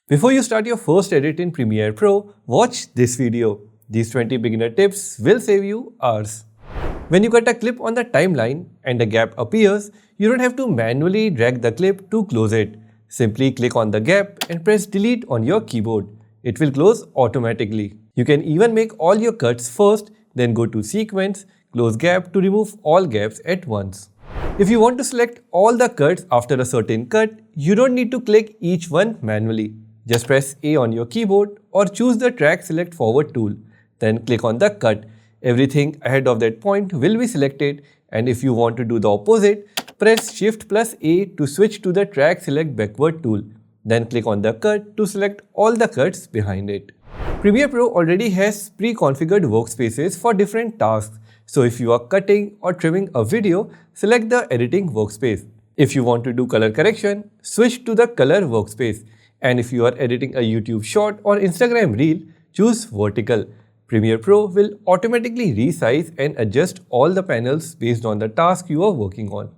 Before you start your first edit in Premiere Pro, watch this video. These 20 beginner tips will save you hours. When you cut a clip on the timeline and a gap appears, you don't have to manually drag the clip to close it. Simply click on the gap and press delete on your keyboard. It will close automatically. You can even make all your cuts first, then go to Sequence, Close Gap to remove all gaps at once. If you want to select all the cuts after a certain cut, you don't need to click each one manually. Just press A on your keyboard or choose the Track Select Forward tool. Then click on the cut. Everything ahead of that point will be selected, and if you want to do the opposite, press Shift plus A to switch to the Track Select Backward tool. Then click on the cut to select all the cuts behind it. Premiere Pro already has pre-configured workspaces for different tasks. So if you are cutting or trimming a video, select the editing workspace. If you want to do color correction, switch to the color workspace. And if you are editing a YouTube short or Instagram reel, choose vertical. Premiere Pro will automatically resize and adjust all the panels based on the task you are working on.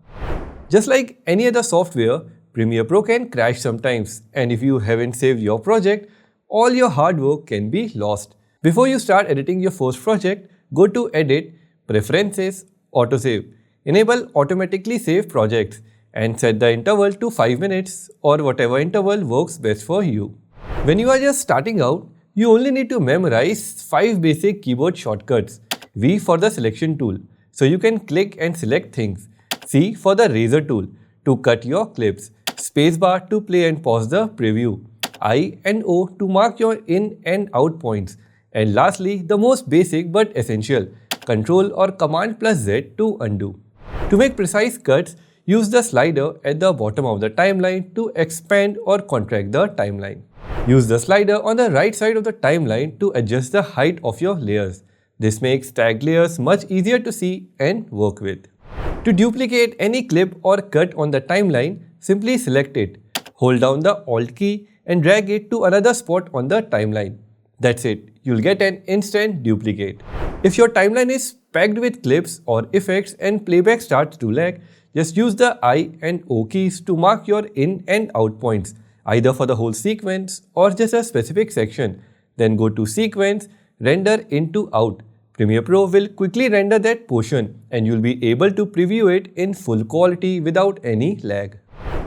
Just like any other software, Premiere Pro can crash sometimes, and if you haven't saved your project, all your hard work can be lost. Before you start editing your first project, go to Edit, Preferences, Autosave. Enable Automatically Save Projects and set the interval to 5 minutes or whatever interval works best for you. When you are just starting out, you only need to memorize 5 basic keyboard shortcuts. V for the selection tool, so you can click and select things. C for the razor tool, to cut your clips. Spacebar to play and pause the preview. I and O to mark your in and out points. And lastly, the most basic but essential, Control or Command plus Z to undo. To make precise cuts, use the slider at the bottom of the timeline to expand or contract the timeline. Use the slider on the right side of the timeline to adjust the height of your layers. This makes tagged layers much easier to see and work with. To duplicate any clip or cut on the timeline, simply select it. Hold down the Alt key and drag it to another spot on the timeline. That's it, you'll get an instant duplicate. If your timeline is packed with clips or effects and playback starts to lag, just use the I and O keys to mark your in and out points, either for the whole sequence or just a specific section. Then go to Sequence, Render into Out. Premiere Pro will quickly render that portion and you'll be able to preview it in full quality without any lag.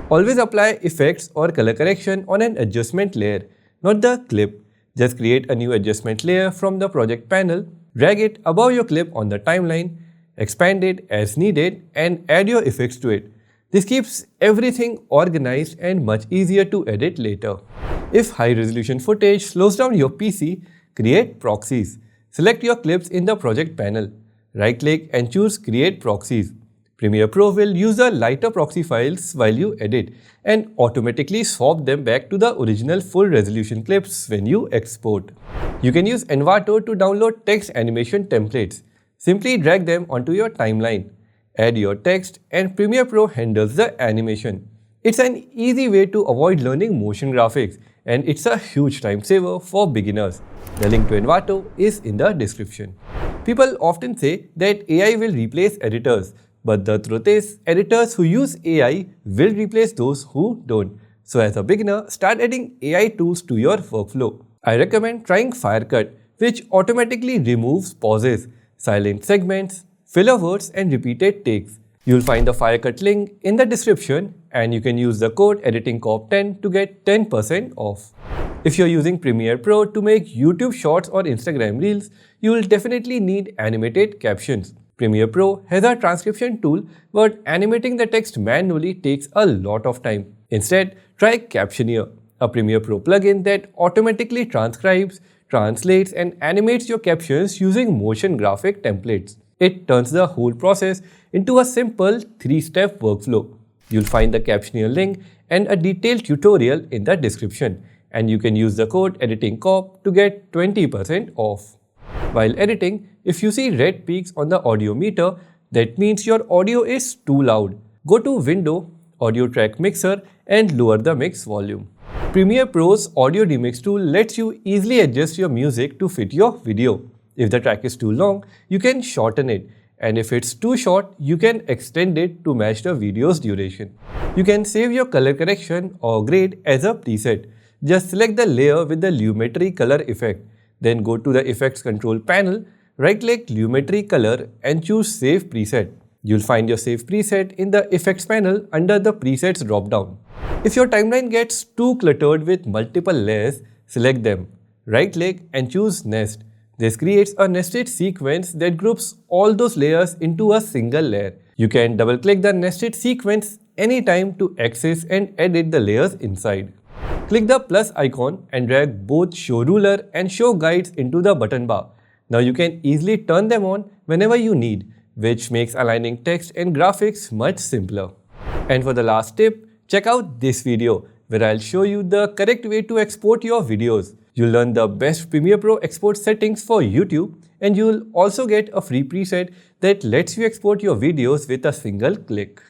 Always apply effects or color correction on an adjustment layer, not the clip. Just create a new adjustment layer from the project panel, drag it above your clip on the timeline, expand it as needed and add your effects to it. This keeps everything organized and much easier to edit later. If high-resolution footage slows down your PC, create proxies. Select your clips in the project panel. Right-click and choose Create Proxies. Premiere Pro will use the lighter proxy files while you edit and automatically swap them back to the original full-resolution clips when you export. You can use Envato to download text animation templates. Simply drag them onto your timeline. Add your text and Premiere Pro handles the animation. It's an easy way to avoid learning motion graphics, and it's a huge time saver for beginners. The link to Envato is in the description. People often say that AI will replace editors, but the truth is, editors who use AI will replace those who don't. So as a beginner, start adding AI tools to your workflow. I recommend trying Firecut, which automatically removes pauses, silent segments, filler words and repeated takes. You'll find the Firecut link in the description and you can use the code EditingCorp10 to get 10% off. If you're using Premiere Pro to make YouTube Shorts or Instagram Reels, you will definitely need animated captions. Premiere Pro has a transcription tool, but animating the text manually takes a lot of time. Instead, try Captioneer, a Premiere Pro plugin that automatically transcribes, translates and animates your captions using motion graphic templates. It turns the whole process into a simple 3-step workflow. You'll find the Captioneer link and a detailed tutorial in the description, and you can use the code EditingCorp to get 20% off. While editing, if you see red peaks on the audio meter, that means your audio is too loud. Go to Window, Audio Track Mixer and lower the mix volume. Premiere Pro's audio remix tool lets you easily adjust your music to fit your video. If the track is too long, you can shorten it, and if it's too short, you can extend it to match the video's duration. You can save your color correction or grade as a preset. Just select the layer with the Lumetri color effect. Then go to the Effects Control panel, right-click Lumetri Color and choose Save Preset. You'll find your save preset in the Effects panel under the Presets drop-down. If your timeline gets too cluttered with multiple layers, select them. Right-click and choose Nest. This creates a nested sequence that groups all those layers into a single layer. You can double-click the nested sequence anytime to access and edit the layers inside. Click the plus icon and drag both Show Ruler and Show Guides into the button bar. Now you can easily turn them on whenever you need, which makes aligning text and graphics much simpler. And for the last tip, check out this video where I'll show you the correct way to export your videos. You'll learn the best Premiere Pro export settings for YouTube, and you'll also get a free preset that lets you export your videos with a single click.